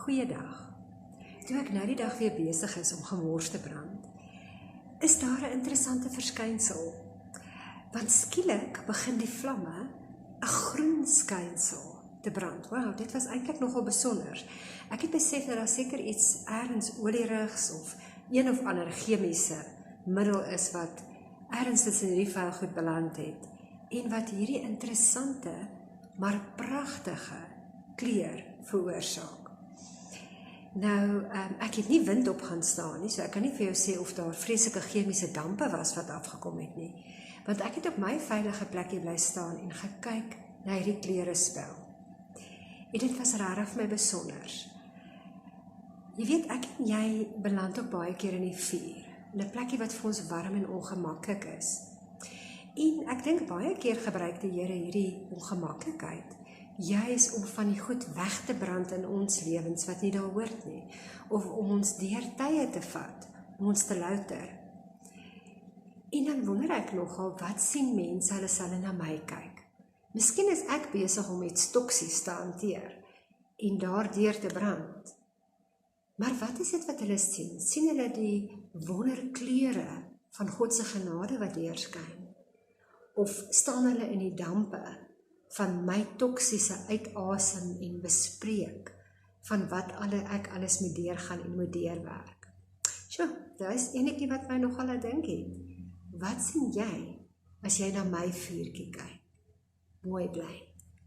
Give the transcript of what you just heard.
Goeiedag. Toe ek nou die dag weer besig is om gemors te brand, is daar 'n interessante verskynsel. Want skielik begin die vlamme 'n groen skynsel te brand. Wow, dit was eintlik nogal besonder. Ek het besef dat daar seker iets ergens olierigs of een of ander chemiese middel is wat ergens tussen hierdie vuilgoed beland het en wat hierdie interessante, maar pragtige kleur veroorsaak. Nou, ek het nie wind op gaan staan nie, so ek kan nie vir jou sê of daar vreeslike chemiese dampe was wat afgekom het nie, want ek het op my veilige plekkie bly staan en gekyk na hierdie kleurespel. En dit was regtig vir my besonder. Jy weet, ek en jy beland ook baie keer in die vuur, in 'n plekkie wat vir ons warm en ongemaklik is. En ek dink baie keer gebruik die Here hierdie ongemaklikheid, juis om van die goed weg te brand in ons lewens wat nie daar hoort nie, of om ons deur tye te vat, om ons te louter. En dan wonder ek nogal, wat sien mense as hulle na my kyk? Miskien is ek besig om iets toksies te hanteer, en daardeur te brand. Maar wat is dit wat hulle sien? Sien hulle die wonderkleure van God se genade wat deurskyn? Of staan hulle in die dampe van my toksiese uitasem en bespreek van wat ek alles moet deurgaan en moet deurwerk? Sjoe, daar is enetjie wat my nogal laat dink het. Wat sien jy as jy na my vuurtjie kyk? Mooi bly.